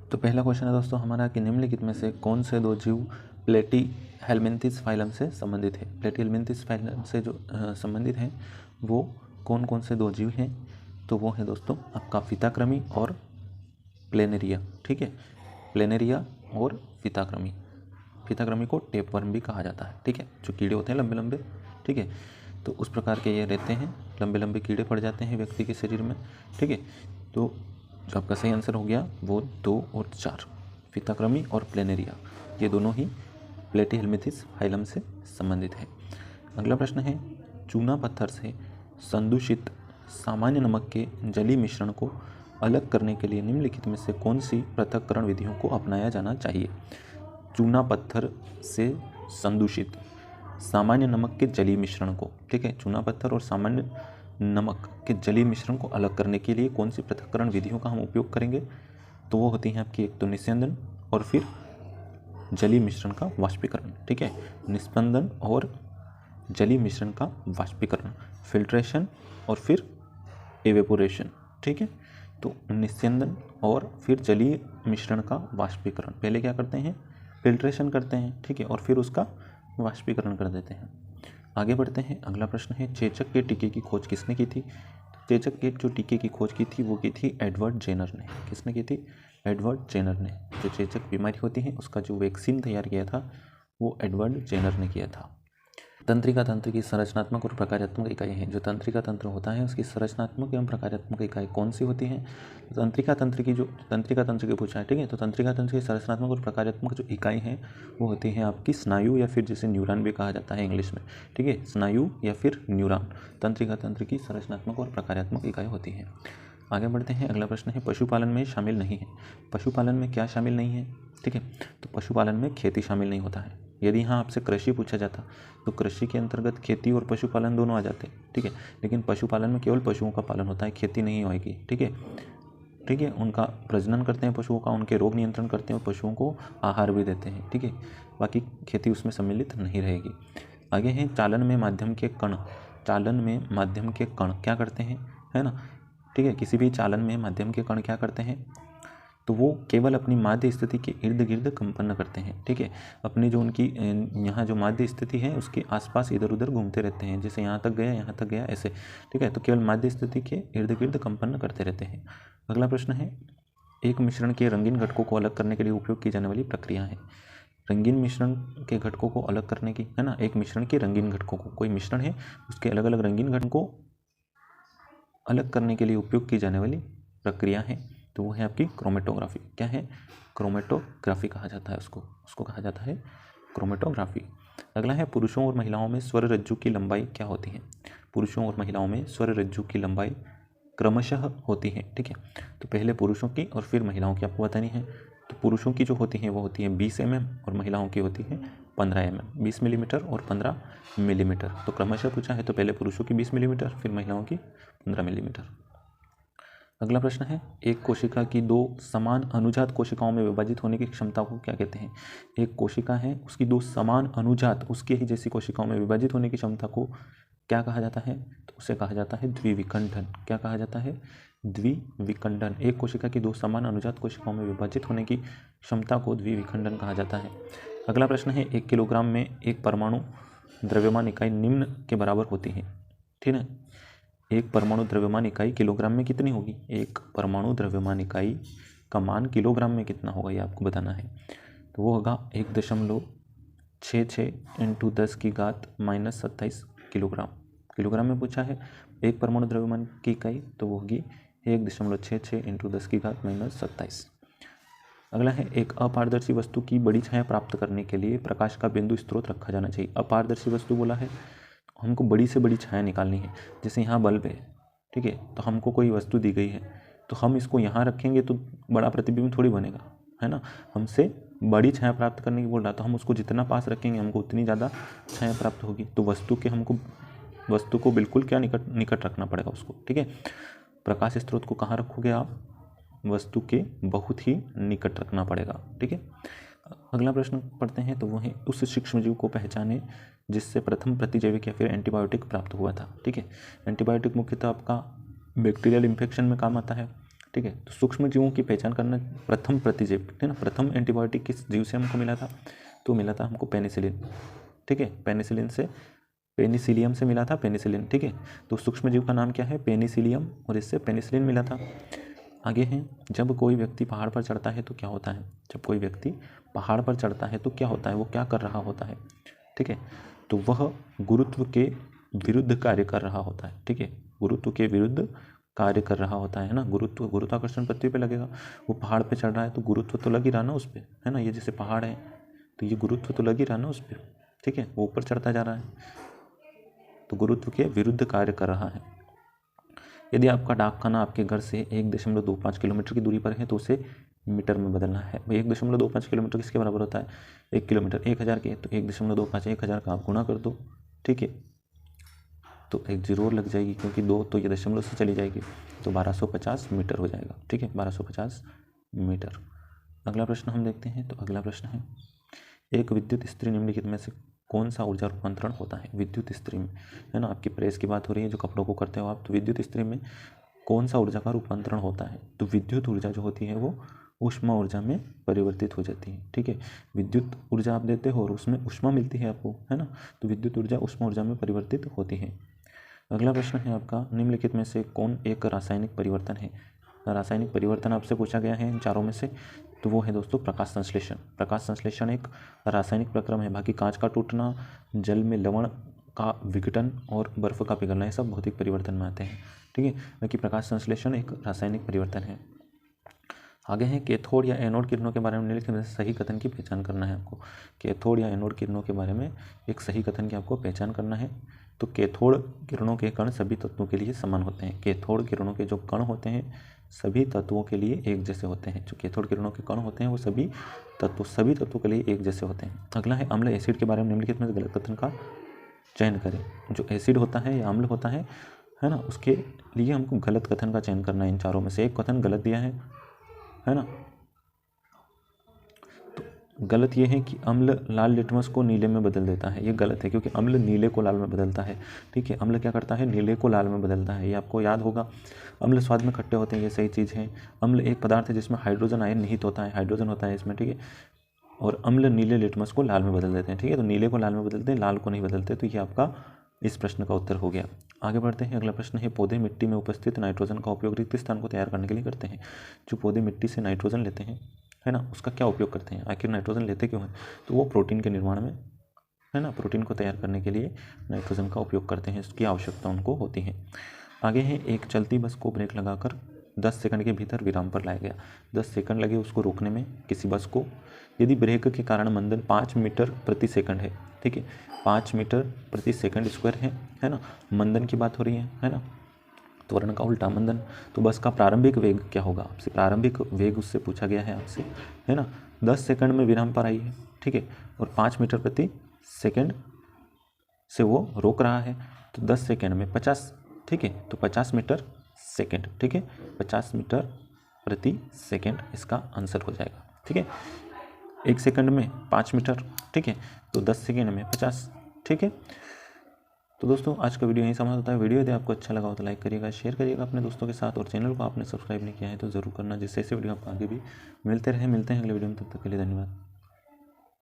तो पहला क्वेश्चन है दोस्तों हमारा कि निम्नलिखित में से कौन से दो जीव प्लेटीहेल्मिन्थिस फाइलम से संबंधित है। प्लेटीहेल्मिन्थिस फाइलम से जो संबंधित हैं वो कौन कौन से दो जीव हैं, तो वो है दोस्तों आपका फिताक्रमी और प्लेनेरिया। ठीक है, प्लेनेरिया और फिताक्रमी। फिताक्रमी को टेपवर्म भी कहा जाता है। ठीक है, जो कीड़े होते हैं लंबे लंबे, ठीक है, तो उस प्रकार के ये रहते हैं, लंबे लंबे कीड़े पड़ जाते हैं व्यक्ति के शरीर में। ठीक है, तो जो आपका सही आंसर हो गया वो 2 और 4, फिताक्रमी और प्लेनेरिया, ये दोनों ही प्लेटीहेल्मिन्थिस फाइलम से संबंधित है। अगला प्रश्न है, चूना पत्थर से संदूषित सामान्य नमक के जलीय मिश्रण को अलग करने के लिए निम्नलिखित में से कौन सी पृथक्करण विधियों को अपनाया जाना चाहिए। चूना पत्थर से संदूषित सामान्य नमक के जलीय मिश्रण को, ठीक है, चूना पत्थर और सामान्य नमक के जलीय मिश्रण को अलग करने के लिए कौन सी पृथक्करण विधियों का हम उपयोग करेंगे, तो वो होती हैं आपकी एक तो निस्यंदन और फिर जलीय मिश्रण का वाष्पीकरण। ठीक है, निस्पंदन और जलीय मिश्रण का वाष्पीकरण, फिल्ट्रेशन और फिर एवेपोरेशन। ठीक है, तो निस्यंदन और फिर जलीय मिश्रण का वाष्पीकरण, पहले क्या करते हैं, फिल्ट्रेशन करते हैं, ठीक है, और फिर उसका वाष्पीकरण कर देते हैं। आगे बढ़ते हैं, अगला प्रश्न है, चेचक के टीके की खोज किसने की थी। चेचक के जो टीके की खोज की थी वो की थी एडवर्ड जेनर ने। किसने की थी, एडवर्ड जेनर ने। जो चेचक बीमारी होती है उसका जो वैक्सीन तैयार किया था वो एडवर्ड जेनर ने किया था। तंत्रिका तंत्र की संरचनात्मक और प्रकार्यात्मक इकाई है। जो तंत्रिका तंत्र होता है उसकी संरचनात्मक एवं प्रकार्यात्मक इकाई कौन सी होती है। तंत्रिका तंत्र की जो तंत्रिका तंत्र के पूछा है, ठीक है, तो तंत्रिका तंत्र की संरचनात्मक और प्रकार्यात्मक जो इकाई है वो होती है आपकी स्नायु या फिर जिसे न्यूरॉन भी कहा जाता है इंग्लिश में। ठीक है, स्नायु या फिर न्यूरॉन तंत्रिका तंत्र की संरचनात्मक और प्रकार्यात्मक इकाई होती है। आगे बढ़ते हैं, अगला प्रश्न है, पशुपालन में शामिल नहीं है। पशुपालन में क्या शामिल नहीं है, ठीक है, तो पशुपालन में खेती शामिल नहीं होता है। यदि यहाँ आपसे कृषि पूछा जाता तो कृषि के अंतर्गत खेती और पशुपालन दोनों आ जाते, ठीक है, लेकिन पशुपालन में केवल पशुओं का पालन होता है, खेती नहीं होगी। ठीक है, ठीक है, उनका प्रजनन करते हैं पशुओं का, उनके रोग नियंत्रण करते हैं और पशुओं को आहार भी देते हैं। ठीक है, बाकी खेती उसमें सम्मिलित नहीं रहेगी। आगे हैं, चालन में माध्यम के कण। चालन में माध्यम के कण क्या करते हैं, है ना, ठीक है, किसी भी चालन में माध्यम के कण क्या करते हैं, तो वो केवल अपनी माध्य स्थिति के इर्द गिर्द कंपन करते हैं। ठीक है, अपनी जो उनकी यहाँ जो माध्य स्थिति है उसके आसपास इधर उधर घूमते रहते हैं, जैसे यहाँ तक गया यहाँ तक गया ऐसे। ठीक है, तो केवल माध्य स्थिति के इर्द गिर्द कंपन करते रहते हैं। अगला प्रश्न है, एक मिश्रण के रंगीन घटकों को अलग करने के लिए उपयोग की जाने वाली प्रक्रिया है। रंगीन मिश्रण के घटकों को अलग करने की, है ना, एक मिश्रण के रंगीन घटकों को, कोई मिश्रण है उसके अलग अलग रंगीन घटकों को अलग करने के लिए उपयोग की जाने वाली प्रक्रिया है, तो वो है आपकी क्रोमेटोग्राफी। क्या है, क्रोमेटोग्राफी कहा जाता है उसको कहा जाता है क्रोमेटोग्राफी। अगला है, पुरुषों और महिलाओं में स्वर रज्जु की लंबाई क्या होती है। पुरुषों और महिलाओं में स्वर रज्जु की लंबाई क्रमशः होती है। ठीक है, तो पहले पुरुषों की और फिर महिलाओं की आपको बतानी है। तो पुरुषों की जो होती है वो होती है 20 mm और महिलाओं की होती है 15 mm, 20 मिलीमीटर और 15 मिलीमीटर। तो क्रमशः पूछा है तो पहले पुरुषों की 20 मिलीमीटर फिर महिलाओं की 15 मिलीमीटर। अगला प्रश्न है, एक कोशिका की 2 समान अनुजात कोशिकाओं में विभाजित होने की क्षमता को क्या कहते हैं। एक कोशिका है उसकी 2 समान अनुजात उसके ही जैसी कोशिकाओं में विभाजित होने की क्षमता को क्या कहा जाता है, तो उसे कहा जाता है द्विविखंडन। क्या कहा जाता है, द्विविखंडन। एक कोशिका की 2 समान अनुजात कोशिकाओं में विभाजित होने की क्षमता को द्विविखंडन कहा जाता है। अगला प्रश्न है, 1 किलोग्राम में एक परमाणु द्रव्यमान इकाई निम्न के बराबर होती है। ठीक है, एक परमाणु द्रव्यमान इकाई किलोग्राम में कितनी होगी, एक परमाणु द्रव्यमान इकाई का मान किलोग्राम में कितना होगा ये आपको बताना है। तो वो होगा 1.66 × 10⁻⁻27 किलोग्राम। किलोग्राम में पूछा है, एक परमाणु द्रव्यमान की इकाई तो वो होगी 1.66 × 10⁻⁻27। अगला है, एक अपारदर्शी वस्तु की बड़ी छाया प्राप्त करने के लिए प्रकाश का बिंदु स्रोत रखा जाना चाहिए। अपारदर्शी वस्तु बोला है, हमको बड़ी से बड़ी छाया निकालनी है। जैसे यहाँ बल्ब है, ठीक है, तो हमको कोई वस्तु दी गई है तो हम इसको यहाँ रखेंगे तो बड़ा प्रतिबिंब थोड़ी बनेगा, है ना, हमसे बड़ी छाया प्राप्त करने की बोल रहा, तो हम उसको जितना पास रखेंगे हमको उतनी ज़्यादा छाया प्राप्त होगी। तो वस्तु को बिल्कुल क्या निकट रखना पड़ेगा उसको। ठीक है, प्रकाश स्रोत को कहाँ रखोगे आप, वस्तु के बहुत ही निकट रखना पड़ेगा। ठीक है, अगला प्रश्न पढ़ते हैं, तो वो है, उस सूक्ष्मजीव को पहचाने जिससे प्रथम प्रतिजैविक या फिर एंटीबायोटिक प्राप्त हुआ था। ठीक है, एंटीबायोटिक मुख्यतः आपका बैक्टीरियल इन्फेक्शन में काम आता है। ठीक है। तो सूक्ष्म जीवों की पहचान करना, प्रथम प्रतिजीव, ठीक है ना, प्रथम एंटीबायोटिक किस जीव से हमको मिला था, तो मिला था हमको पेनिसिलिन, ठीक है, पेनिसिलिन से, पेनिसिलियम से मिला था पेनिसिलिन, ठीक है। तो सूक्ष्म जीव का नाम क्या है, पेनिसिलियम, और इससे पेनिसिलिन मिला था। आगे हैं, जब कोई व्यक्ति पहाड़ पर चढ़ता है तो क्या होता है, जब कोई व्यक्ति पहाड़ पर चढ़ता है तो क्या होता है, वो क्या कर रहा होता है, ठीक है, तो वह गुरुत्व के विरुद्ध कार्य कर रहा होता है, ठीक है, गुरुत्व के विरुद्ध कार्य कर रहा होता है ना। गुरुत्वाकर्षण पृथ्वी पे लगेगा, वो पहाड़ पे चढ़ रहा है तो गुरुत्व तो लग ही रहा ना उस पर, है ना, ये जैसे पहाड़ है तो ये गुरुत्व तो लग ही रहा ना उस पर, ठीक है, वो ऊपर चढ़ता जा रहा है तो गुरुत्व के विरुद्ध कार्य कर रहा है। यदि आपका डाक खाना आपके घर से 1.25 किलोमीटर की दूरी पर है तो उसे मीटर में बदलना है। 1.25 किलोमीटर किसके बराबर होता है, 1 किलोमीटर, 1000 के, तो 1.25 1000 का आप गुणा कर दो, ठीक है, तो एक जीरो और लग जाएगी क्योंकि 2 तो ये दशमलव से चली जाएगी, तो 1250 मीटर हो जाएगा, ठीक है, 1250 मीटर। अगला प्रश्न हम देखते हैं, तो अगला प्रश्न है, एक विद्युत इस्त्री निम्नलिखित में से कौन सा ऊर्जा रूपांतरण होता है। विद्युत इस्त्री में, है ना, आपकी प्रेस की बात हो रही है जो कपड़ों को करते हो आप, तो विद्युत इस्त्री में कौन सा ऊर्जा का रूपांतरण होता है, तो विद्युत ऊर्जा जो होती है वो ऊष्मा ऊर्जा में परिवर्तित हो जाती है, ठीक है, विद्युत ऊर्जा आप देते हो और उसमें ऊष्मा मिलती है आपको, है ना, तो विद्युत ऊर्जा ऊष्मा ऊर्जा में परिवर्तित होती है। अगला प्रश्न है आपका, निम्नलिखित में से कौन एक रासायनिक परिवर्तन है। रासायनिक परिवर्तन आपसे पूछा गया है इन चारों में से, तो वो है दोस्तों प्रकाश संश्लेषण। प्रकाश संश्लेषण एक रासायनिक प्रक्रम है। बाकी कांच का टूटना, जल में लवण का विघटन और बर्फ का पिघलना, ये सब भौतिक परिवर्तन में आते हैं, ठीक है। बाकी प्रकाश संश्लेषण एक रासायनिक परिवर्तन है। आगे है, कैथोड या एनोड किरणों के बारे में निम्नलिखित में से सही कथन की पहचान करना है आपको। कैथोड या एनोड किरणों के बारे में एक सही कथन की आपको पहचान करना है। तो कैथोड किरणों के कण सभी तत्वों के लिए समान होते हैं। कैथोड किरणों के जो कण होते हैं सभी तत्वों के लिए एक जैसे होते हैं। जो कैथोड किरणों के कण होते हैं वो सभी तत्वों के लिए एक जैसे होते हैं। अगला है, अम्ल एसिड के बारे में निम्नलिखित में गलत कथन का चयन करें। जो एसिड होता है या अम्ल होता है ना, उसके लिए हमको गलत कथन का चयन करना है। इन चारों में से एक कथन गलत दिया है ना, तो गलत ये है कि अम्ल लाल लिटमस को नीले में बदल देता है, ये गलत है क्योंकि अम्ल नीले को लाल में बदलता है, ठीक है, अम्ल क्या करता है, नीले को लाल में बदलता है, ये आपको याद होगा। अम्ल स्वाद में खट्टे होते हैं, ये सही चीज़ है। अम्ल एक पदार्थ है जिसमें हाइड्रोजन आयन निहित होता है, हाइड्रोजन होता है इसमें, ठीक है, और अम्ल नीले लिटमस को लाल में बदल देते हैं, ठीक है, तो नीले को लाल में बदलते हैं, लाल को नहीं बदलते, तो ये आपका इस प्रश्न का उत्तर हो गया। आगे बढ़ते हैं, अगला प्रश्न है, पौधे मिट्टी में उपस्थित नाइट्रोजन का उपयोग रिक्त स्थान को तैयार करने के लिए करते हैं। जो पौधे मिट्टी से नाइट्रोजन लेते हैं, है ना, उसका क्या उपयोग करते हैं, आखिर नाइट्रोजन लेते क्यों हैं, तो वो प्रोटीन के निर्माण में, है ना, प्रोटीन को तैयार करने के लिए नाइट्रोजन का उपयोग करते हैं, इसकी आवश्यकता उनको होती है। आगे है, एक चलती बस को ब्रेक लगाकर 10 सेकंड के भीतर विराम पर लाया गया। 10 सेकंड लगे उसको रोकने में किसी बस को, यदि ब्रेक के कारण मंदन 5 मीटर प्रति सेकंड है, ठीक है, 5 मीटर प्रति सेकंड स्क्वायर है ना, मंदन की बात हो रही है ना, त्वरण का उल्टा मंदन, तो बस का प्रारंभिक वेग क्या होगा आपसे, प्रारंभिक वेग उससे पूछा गया है आपसे, है ना। 10 सेकंड में विराम पर आई है, ठीक है, और 5 मीटर प्रति सेकंड से वो रोक रहा है, तो 10 सेकंड में 50, ठीक है, तो 50 मीटर सेकंड, ठीक है, 50 मीटर प्रति सेकंड इसका आंसर हो जाएगा, ठीक है। 1 सेकंड में 5 मीटर, ठीक है, तो 10 सेकंड में 50, ठीक है। तो दोस्तों आज का वीडियो यहीं समाप्त होता है। वीडियो यदि आपको अच्छा लगा हो तो लाइक करिएगा, शेयर करिएगा अपने दोस्तों के साथ, और चैनल को आपने सब्सक्राइब नहीं किया है तो ज़रूर करना, जिससे ऐसे वीडियो आपको आगे भी मिलते हैं अगले वीडियो में। तब तक के लिए धन्यवाद।